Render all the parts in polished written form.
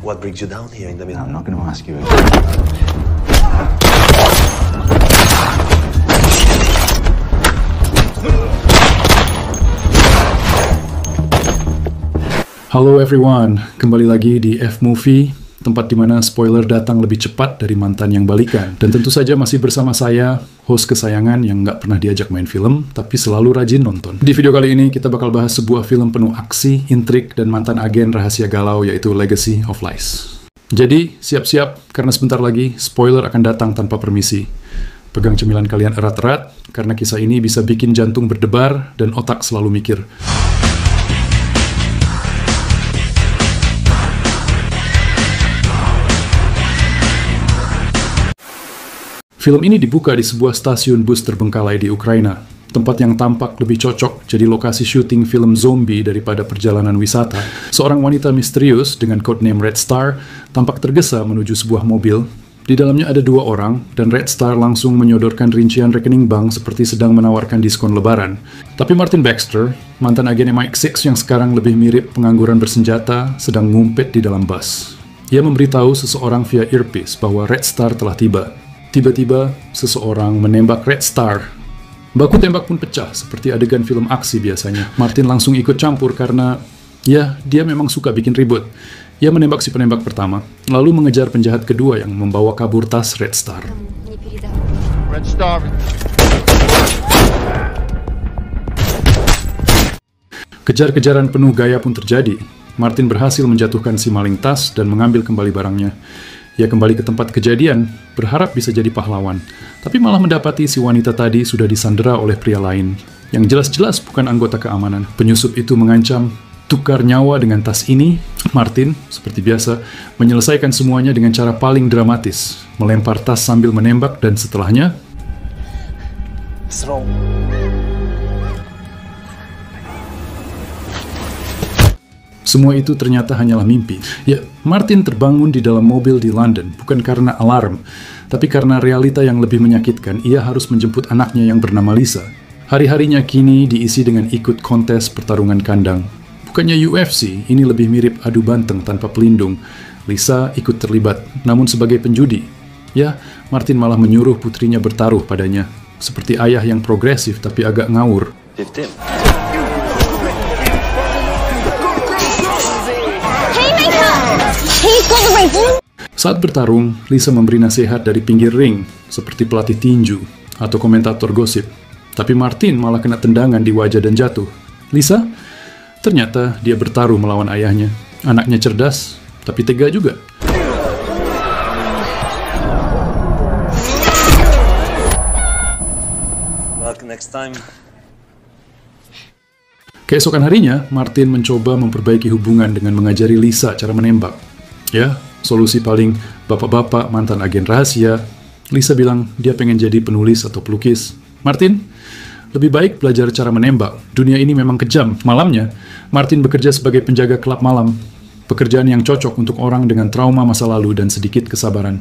What brings you down here in the middle? I'm not going to ask you. Halo everyone, kembali lagi di F-Movie, tempat dimana spoiler datang lebih cepat dari mantan yang balikan. Dan tentu saja masih bersama saya, host kesayangan yang nggak pernah diajak main film, tapi selalu rajin nonton. Di video kali ini kita bakal bahas sebuah film penuh aksi, intrik, dan mantan agen rahasia galau, yaitu Legacy of Lies. Jadi, siap-siap, karena sebentar lagi spoiler akan datang tanpa permisi. Pegang cemilan kalian erat-erat, karena kisah ini bisa bikin jantung berdebar dan otak selalu mikir. Film ini dibuka di sebuah stasiun bus terbengkalai di Ukraina, tempat yang tampak lebih cocok jadi lokasi syuting film zombie daripada perjalanan wisata. Seorang wanita misterius dengan codename Red Star tampak tergesa menuju sebuah mobil. Di dalamnya ada dua orang, dan Red Star langsung menyodorkan rincian rekening bank seperti sedang menawarkan diskon lebaran. Tapi Martin Baxter, mantan agen MI6 yang sekarang lebih mirip pengangguran bersenjata, sedang ngumpet di dalam bus. Ia memberitahu seseorang via earpiece bahwa Red Star telah tiba. Tiba-tiba, seseorang menembak Red Star. Baku tembak pun pecah, seperti adegan film aksi biasanya. Martin langsung ikut campur karena, ya, dia memang suka bikin ribut. Ia menembak si penembak pertama, lalu mengejar penjahat kedua yang membawa kabur tas Red Star. Red Star. Kejar-kejaran penuh gaya pun terjadi. Martin berhasil menjatuhkan si maling tas dan mengambil kembali barangnya. Ia kembali ke tempat kejadian, berharap bisa jadi pahlawan, tapi malah mendapati si wanita tadi sudah disandera oleh pria lain, yang jelas-jelas bukan anggota keamanan. Penyusup itu mengancam, tukar nyawa dengan tas ini. Martin, seperti biasa, menyelesaikan semuanya dengan cara paling dramatis, melempar tas sambil menembak, dan setelahnya... Semua itu ternyata hanyalah mimpi. Ya, Martin terbangun di dalam mobil di London, bukan karena alarm, tapi karena realita yang lebih menyakitkan. Ia harus menjemput anaknya yang bernama Lisa. Hari-harinya kini diisi dengan ikut kontes pertarungan kandang. Bukannya UFC, ini lebih mirip adu banteng tanpa pelindung. Lisa ikut terlibat, namun sebagai penjudi. Ya, Martin malah menyuruh putrinya bertaruh padanya. Seperti ayah yang progresif tapi agak ngawur. 15. Saat bertarung, Lisa memberi nasihat dari pinggir ring, seperti pelatih tinju atau komentator gosip. Tapi Martin malah kena tendangan di wajah dan jatuh. Lisa? Ternyata dia bertaruh melawan ayahnya. Anaknya cerdas, tapi tega juga. Luck next time. Keesokan harinya, Martin mencoba memperbaiki hubungan dengan mengajari Lisa cara menembak. Ya, solusi paling bapak-bapak mantan agen rahasia. Lisa bilang dia pengen jadi penulis atau pelukis. Martin, lebih baik belajar cara menembak. Dunia ini memang kejam. Malamnya, Martin bekerja sebagai penjaga klub malam. Pekerjaan yang cocok untuk orang dengan trauma masa lalu dan sedikit kesabaran.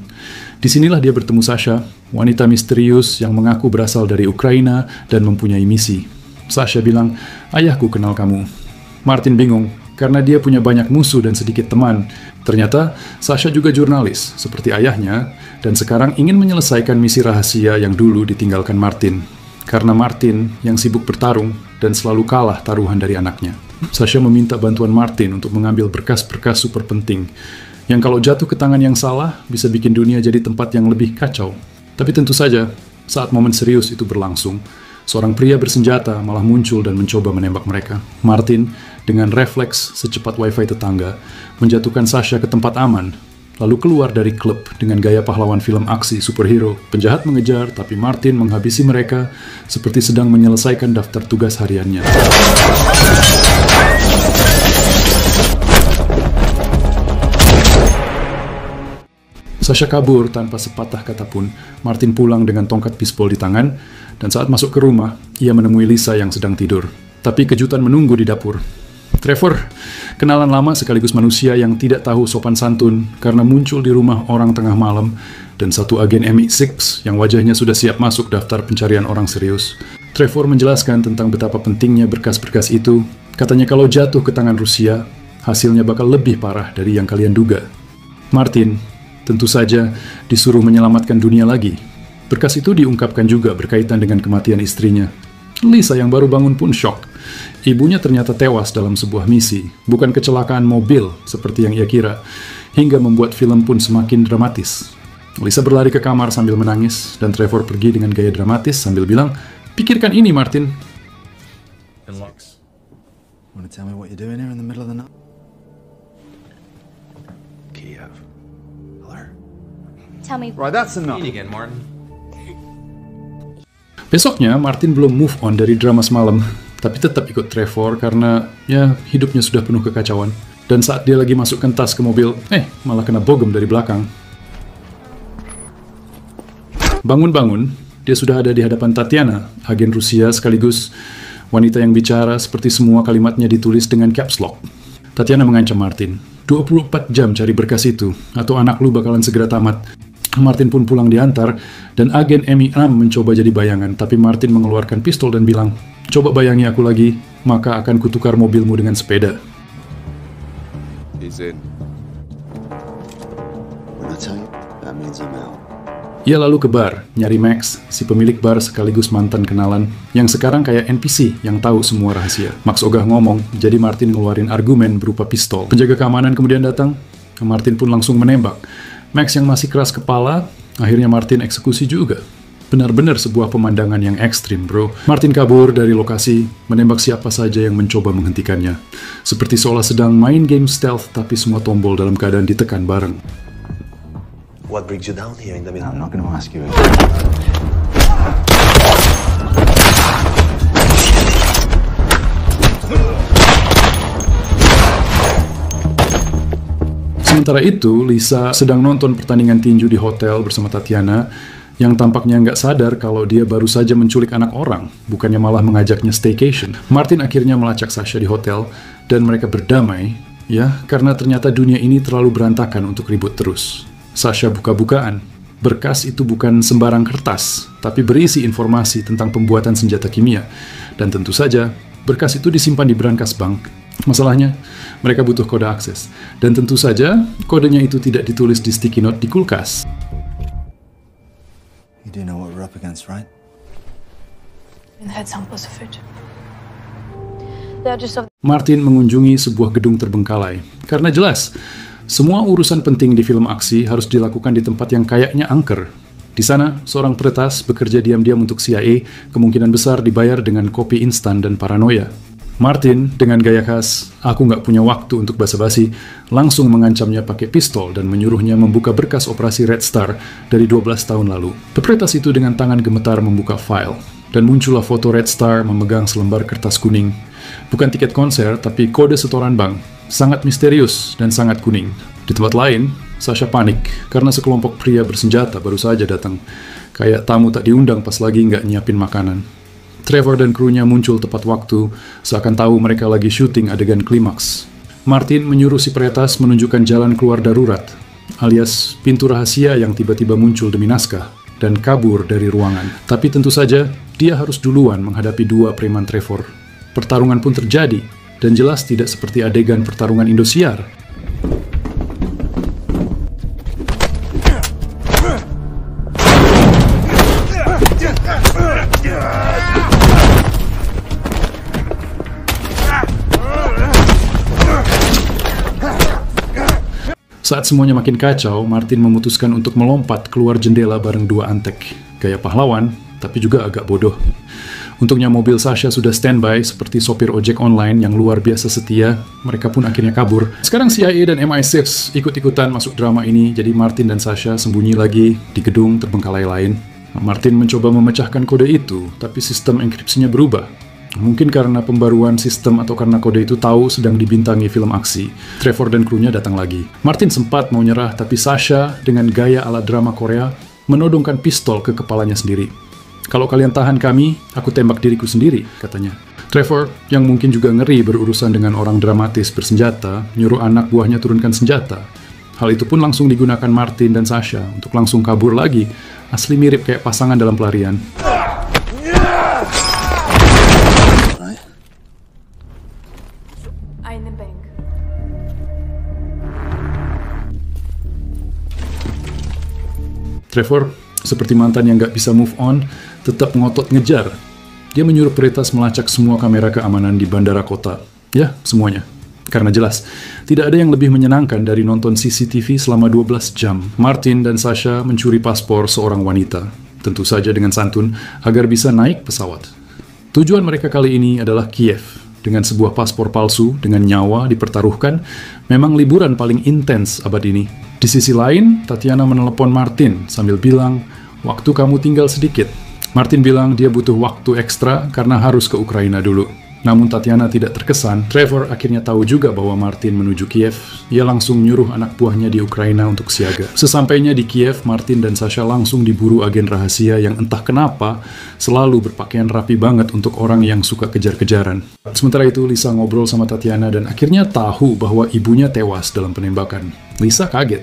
Disinilah dia bertemu Sasha, wanita misterius yang mengaku berasal dari Ukraina dan mempunyai misi. Sasha bilang, ayahku kenal kamu. Martin bingung, karena dia punya banyak musuh dan sedikit teman. Ternyata, Sasha juga jurnalis, seperti ayahnya, dan sekarang ingin menyelesaikan misi rahasia yang dulu ditinggalkan Martin. Karena Martin yang sibuk bertarung dan selalu kalah taruhan dari anaknya. Sasha meminta bantuan Martin untuk mengambil berkas-berkas super penting, yang kalau jatuh ke tangan yang salah, bisa bikin dunia jadi tempat yang lebih kacau. Tapi tentu saja, saat momen serius itu berlangsung, seorang pria bersenjata malah muncul dan mencoba menembak mereka. Martin, dengan refleks secepat wifi tetangga, menjatuhkan Sasha ke tempat aman, lalu keluar dari klub dengan gaya pahlawan film aksi superhero. Penjahat mengejar, tapi Martin menghabisi mereka seperti sedang menyelesaikan daftar tugas hariannya. Sasha kabur tanpa sepatah kata pun. Martin pulang dengan tongkat bisbol di tangan, dan saat masuk ke rumah, ia menemui Lisa yang sedang tidur. Tapi kejutan menunggu di dapur. Trevor, kenalan lama sekaligus manusia yang tidak tahu sopan santun karena muncul di rumah orang tengah malam, dan satu agen MI6 yang wajahnya sudah siap masuk daftar pencarian orang serius. Trevor menjelaskan tentang betapa pentingnya berkas-berkas itu. Katanya kalau jatuh ke tangan Rusia, hasilnya bakal lebih parah dari yang kalian duga. Martin, tentu saja, disuruh menyelamatkan dunia lagi. Berkas itu diungkapkan juga berkaitan dengan kematian istrinya. Lisa yang baru bangun pun shock. Ibunya ternyata tewas dalam sebuah misi, bukan kecelakaan mobil seperti yang ia kira, hingga membuat film pun semakin dramatis. Lisa berlari ke kamar sambil menangis, dan Trevor pergi dengan gaya dramatis sambil bilang, "Pikirkan ini, Martin." And Lux, want to tell me what you're doing here in the middle of the night? Kiev. Hello. Tell me, Right, that's enough. Again, Martin. Besoknya, Martin belum move on dari drama semalam, tapi tetap ikut Trevor karena, ya, hidupnya sudah penuh kekacauan. Dan saat dia lagi masukkan tas ke mobil, malah kena bogem dari belakang. Bangun-bangun, dia sudah ada di hadapan Tatiana, agen Rusia sekaligus wanita yang bicara seperti semua kalimatnya ditulis dengan caps lock. Tatiana mengancam Martin, 24 jam cari berkas itu, atau anak lu bakalan segera tamat. Martin pun pulang diantar, dan agen MI6 mencoba jadi bayangan, tapi Martin mengeluarkan pistol dan bilang, "Coba bayangi aku lagi, maka akan kutukar mobilmu dengan sepeda." He's in. When I tell you, that means I'm out. Ia lalu ke bar, nyari Max, si pemilik bar sekaligus mantan kenalan, yang sekarang kayak NPC yang tahu semua rahasia. Max ogah ngomong, jadi Martin ngeluarin argumen berupa pistol. Penjaga keamanan kemudian datang, Martin pun langsung menembak. Max yang masih keras kepala, akhirnya Martin eksekusi juga. Benar-benar sebuah pemandangan yang ekstrim, bro. Martin kabur dari lokasi, menembak siapa saja yang mencoba menghentikannya. Seperti seolah sedang main game stealth, tapi semua tombol dalam keadaan ditekan bareng. What brings you down here in the middle? I'm not going to ask you. Sementara itu, Lisa sedang nonton pertandingan tinju di hotel bersama Tatiana, yang tampaknya nggak sadar kalau dia baru saja menculik anak orang, bukannya malah mengajaknya staycation. Martin akhirnya melacak Sasha di hotel, dan mereka berdamai, ya, karena ternyata dunia ini terlalu berantakan untuk ribut terus. Sasha buka-bukaan. Berkas itu bukan sembarang kertas, tapi berisi informasi tentang pembuatan senjata kimia. Dan tentu saja, berkas itu disimpan di brankas bank. Masalahnya, mereka butuh kode akses. Dan tentu saja, kodenya itu tidak ditulis di sticky note di kulkas. You do know what we're up against, right? Martin mengunjungi sebuah gedung terbengkalai. Karena jelas, semua urusan penting di film aksi harus dilakukan di tempat yang kayaknya angker. Di sana, seorang peretas bekerja diam-diam untuk CIA, kemungkinan besar dibayar dengan kopi instan dan paranoia. Martin, dengan gaya khas, "Aku nggak punya waktu untuk basa-basi," langsung mengancamnya pakai pistol dan menyuruhnya membuka berkas operasi Red Star dari 12 tahun lalu. Peretas itu dengan tangan gemetar membuka file, dan muncullah foto Red Star memegang selembar kertas kuning. Bukan tiket konser, tapi kode setoran bank. Sangat misterius dan sangat kuning. Di tempat lain, Sasha panik karena sekelompok pria bersenjata baru saja datang. Kayak tamu tak diundang pas lagi nggak nyiapin makanan. Trevor dan krunya muncul tepat waktu, seakan tahu mereka lagi syuting adegan klimaks. Martin menyuruh si peretas menunjukkan jalan keluar darurat, alias pintu rahasia yang tiba-tiba muncul demi naskah, dan kabur dari ruangan. Tapi tentu saja, dia harus duluan menghadapi dua preman Trevor. Pertarungan pun terjadi, dan jelas tidak seperti adegan pertarungan Indosiar. Saat semuanya makin kacau, Martin memutuskan untuk melompat keluar jendela bareng dua antek. Gaya pahlawan, tapi juga agak bodoh. Untungnya mobil Sasha sudah standby seperti sopir ojek online yang luar biasa setia. Mereka pun akhirnya kabur. Sekarang CIA dan MI6 ikut-ikutan masuk drama ini, jadi Martin dan Sasha sembunyi lagi di gedung terbengkalai lain. Martin mencoba memecahkan kode itu, tapi sistem enkripsinya berubah. Mungkin karena pembaruan sistem atau karena kode itu tahu sedang dibintangi film aksi. Trevor dan krunya datang lagi. Martin sempat mau nyerah, tapi Sasha dengan gaya ala drama Korea menodongkan pistol ke kepalanya sendiri. "Kalau kalian tahan kami, aku tembak diriku sendiri," katanya. Trevor, yang mungkin juga ngeri berurusan dengan orang dramatis bersenjata, nyuruh anak buahnya turunkan senjata. Hal itu pun langsung digunakan Martin dan Sasha untuk langsung kabur lagi. Asli mirip kayak pasangan dalam pelarian. Trevor, seperti mantan yang gak bisa move on, tetap ngotot ngejar. Dia menyuruh peretas melacak semua kamera keamanan di bandara kota. Ya, semuanya. Karena jelas, tidak ada yang lebih menyenangkan dari nonton CCTV selama 12 jam. Martin dan Sasha mencuri paspor seorang wanita. Tentu saja dengan santun, agar bisa naik pesawat. Tujuan mereka kali ini adalah Kiev. Dengan sebuah paspor palsu, dengan nyawa dipertaruhkan, memang liburan paling intens abad ini. Di sisi lain, Tatiana menelepon Martin sambil bilang, waktu kamu tinggal sedikit. Martin bilang dia butuh waktu ekstra karena harus ke Ukraina dulu. Namun Tatiana tidak terkesan. Trevor akhirnya tahu juga bahwa Martin menuju Kiev. Ia langsung nyuruh anak buahnya di Ukraina untuk siaga. Sesampainya di Kiev, Martin dan Sasha langsung diburu agen rahasia yang entah kenapa selalu berpakaian rapi banget untuk orang yang suka kejar-kejaran. Sementara itu, Lisa ngobrol sama Tatiana dan akhirnya tahu bahwa ibunya tewas dalam penembakan. Lisa kaget.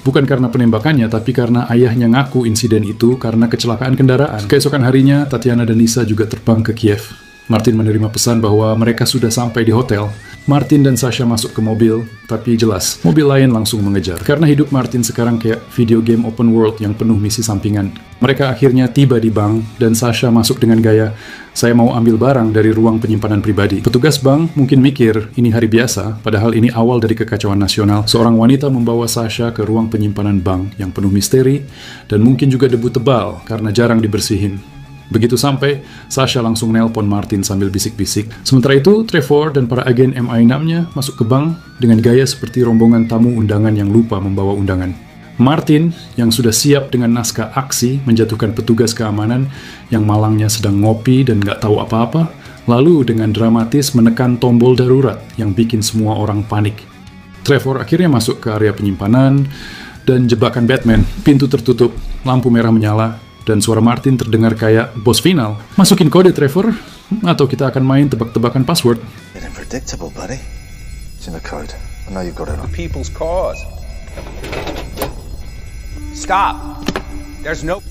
Bukan karena penembakannya, tapi karena ayahnya ngaku insiden itu karena kecelakaan kendaraan. Keesokan harinya, Tatiana dan Lisa juga terbang ke Kiev. Martin menerima pesan bahwa mereka sudah sampai di hotel. Martin dan Sasha masuk ke mobil, tapi jelas, mobil lain langsung mengejar. Karena hidup Martin sekarang kayak video game open world yang penuh misi sampingan. Mereka akhirnya tiba di bank, dan Sasha masuk dengan gaya, saya mau ambil barang dari ruang penyimpanan pribadi. Petugas bank mungkin mikir, ini hari biasa, padahal ini awal dari kekacauan nasional. Seorang wanita membawa Sasha ke ruang penyimpanan bank yang penuh misteri, dan mungkin juga debu tebal karena jarang dibersihin. Begitu sampai, Sasha langsung nelpon Martin sambil bisik-bisik. Sementara itu, Trevor dan para agen MI6-nya masuk ke bank dengan gaya seperti rombongan tamu undangan yang lupa membawa undangan. Martin, yang sudah siap dengan naskah aksi menjatuhkan petugas keamanan yang malangnya sedang ngopi dan nggak tahu apa-apa, lalu dengan dramatis menekan tombol darurat yang bikin semua orang panik. Trevor akhirnya masuk ke area penyimpanan, dan jebakan Batman, pintu tertutup, lampu merah menyala, dan suara Martin terdengar kayak bos final. Masukin kode, Trevor, atau kita akan main tebak-tebakan password. Getting predictable, buddy. It's in the code. I know you've got it on. People's cause. Stop. There's no...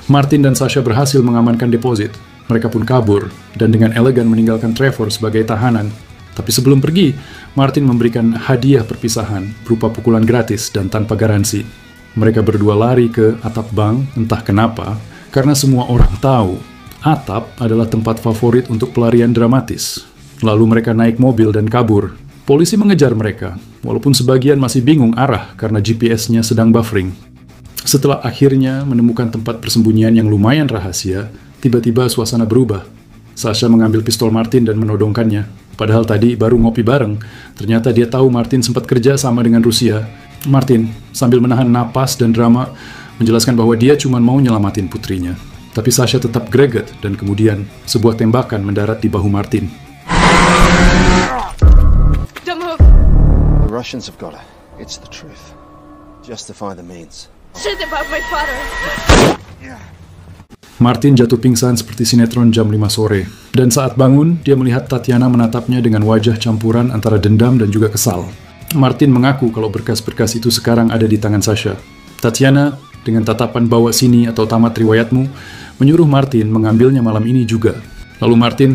Martin dan Sasha berhasil mengamankan deposit. Mereka pun kabur, dan dengan elegan meninggalkan Trevor sebagai tahanan. Tapi sebelum pergi, Martin memberikan hadiah perpisahan berupa pukulan gratis dan tanpa garansi. Mereka berdua lari ke atap bank, entah kenapa, karena semua orang tahu atap adalah tempat favorit untuk pelarian dramatis. Lalu mereka naik mobil dan kabur. Polisi mengejar mereka, walaupun sebagian masih bingung arah karena GPS-nya sedang buffering. Setelah akhirnya menemukan tempat persembunyian yang lumayan rahasia, tiba-tiba suasana berubah. Sasha mengambil pistol Martin dan menodongkannya. Padahal tadi baru ngopi bareng, ternyata dia tahu Martin sempat kerja sama dengan Rusia. Martin, sambil menahan napas dan drama, menjelaskan bahwa dia cuma mau nyelamatin putrinya. Tapi Sasha tetap greget, dan kemudian sebuah tembakan mendarat di bahu Martin. Don't move. The Russians have got it. It's the truth. Justify the means. Shit about my father. Martin jatuh pingsan seperti sinetron jam 5 sore. Dan saat bangun, dia melihat Tatiana menatapnya dengan wajah campuran antara dendam dan juga kesal. Martin mengaku kalau berkas-berkas itu sekarang ada di tangan Sasha. Tatiana, dengan tatapan bawa sini atau tamat riwayatmu, menyuruh Martin mengambilnya malam ini juga. Lalu Martin,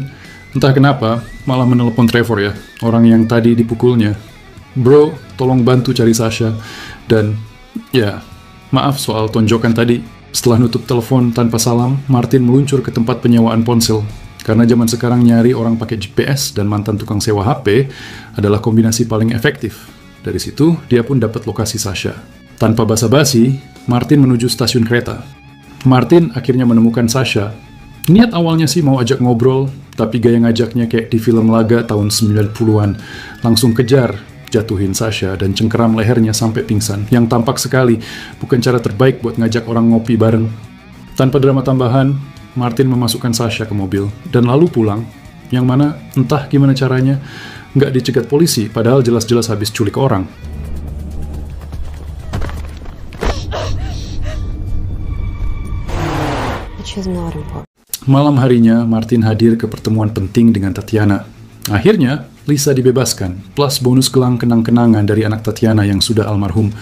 entah kenapa, malah menelepon Trevor ya, orang yang tadi dipukulnya. Bro, tolong bantu cari Sasha. Dan, ya, maaf soal tonjokan tadi. Setelah nutup telepon tanpa salam, Martin meluncur ke tempat penyewaan ponsel. Karena zaman sekarang nyari orang pakai GPS dan mantan tukang sewa HP adalah kombinasi paling efektif. Dari situ, dia pun dapat lokasi Sasha. Tanpa basa-basi, Martin menuju stasiun kereta. Martin akhirnya menemukan Sasha. Niat awalnya sih mau ajak ngobrol, tapi gaya ngajaknya kayak di film laga tahun 90-an. Langsung kejar, jatuhin Sasha dan cengkeram lehernya sampai pingsan. Yang tampak sekali, bukan cara terbaik buat ngajak orang ngopi bareng. Tanpa drama tambahan, Martin memasukkan Sasha ke mobil dan lalu pulang, yang mana entah gimana caranya nggak dicegat polisi, padahal jelas-jelas habis culik orang. Malam harinya, Martin hadir ke pertemuan penting dengan Tatiana. Akhirnya, Lisa dibebaskan, plus bonus gelang kenang-kenangan dari anak Tatiana yang sudah almarhum.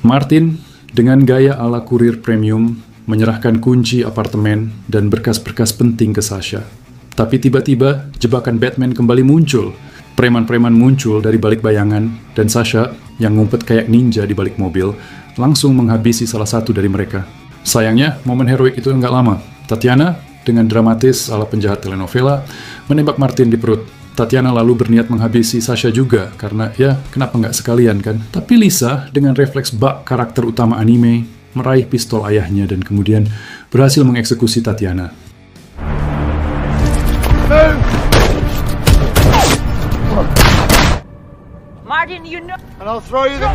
Martin, dengan gaya ala kurir premium, menyerahkan kunci apartemen dan berkas-berkas penting ke Sasha. Tapi tiba-tiba, jebakan Batman kembali muncul. Preman-preman muncul dari balik bayangan, dan Sasha, yang ngumpet kayak ninja di balik mobil, langsung menghabisi salah satu dari mereka. Sayangnya, momen heroik itu nggak lama. Tatiana, dengan dramatis ala penjahat telenovela, menembak Martin di perut. Tatiana lalu berniat menghabisi Sasha juga, karena ya, kenapa nggak sekalian kan? Tapi Lisa, dengan refleks bak karakter utama anime, meraih pistol ayahnya dan kemudian berhasil mengeksekusi Tatiana. Martin, you know. And I'll throw you the...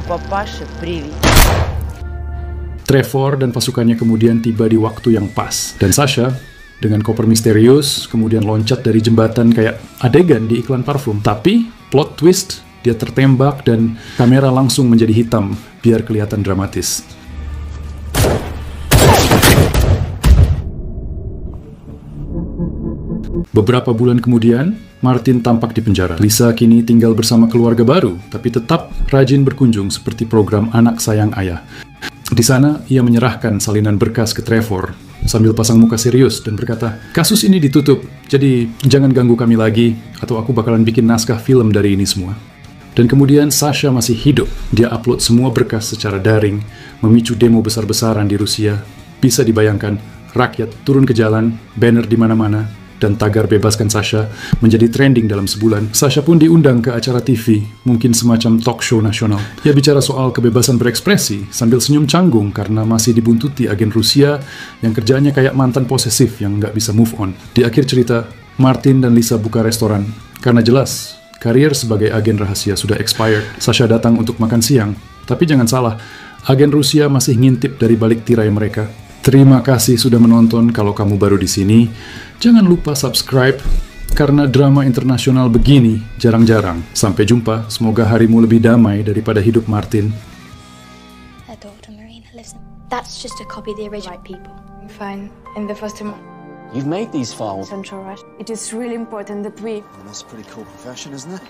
Папаша, привет. Trevor dan pasukannya kemudian tiba di waktu yang pas. Dan Sasha, dengan koper misterius, kemudian loncat dari jembatan kayak adegan di iklan parfum. Tapi, plot twist, dia tertembak dan kamera langsung menjadi hitam, biar kelihatan dramatis. Beberapa bulan kemudian, Martin tampak di penjara. Lisa kini tinggal bersama keluarga baru, tapi tetap rajin berkunjung seperti program Anak Sayang Ayah. Di sana, ia menyerahkan salinan berkas ke Trevor, sambil pasang muka serius dan berkata, "Kasus ini ditutup, jadi jangan ganggu kami lagi, atau aku bakalan bikin naskah film dari ini semua." Dan kemudian Sasha masih hidup. Dia upload semua berkas secara daring, memicu demo besar-besaran di Rusia. Bisa dibayangkan, rakyat turun ke jalan, banner di mana-mana, dan tagar "Bebaskan Sasha" menjadi trending dalam sebulan. Sasha pun diundang ke acara TV, mungkin semacam talk show nasional. Ia bicara soal kebebasan berekspresi sambil senyum canggung karena masih dibuntuti agen Rusia yang kerjaannya kayak mantan posesif yang nggak bisa move on. Di akhir cerita, Martin dan Lisa buka restoran. Karena jelas, karier sebagai agen rahasia sudah expired. Sasha datang untuk makan siang. Tapi jangan salah, agen Rusia masih ngintip dari balik tirai mereka. Terima kasih sudah menonton. Kalau kamu baru di sini, jangan lupa subscribe, karena drama internasional begini jarang-jarang. Sampai jumpa, semoga harimu lebih damai daripada hidup Martin. Her daughter Marina lives in... That's just a copy of the original. Right people. Fine. In the first month. You've made these files. Central Russia. It is really important that we... That's a pretty cool profession, isn't it?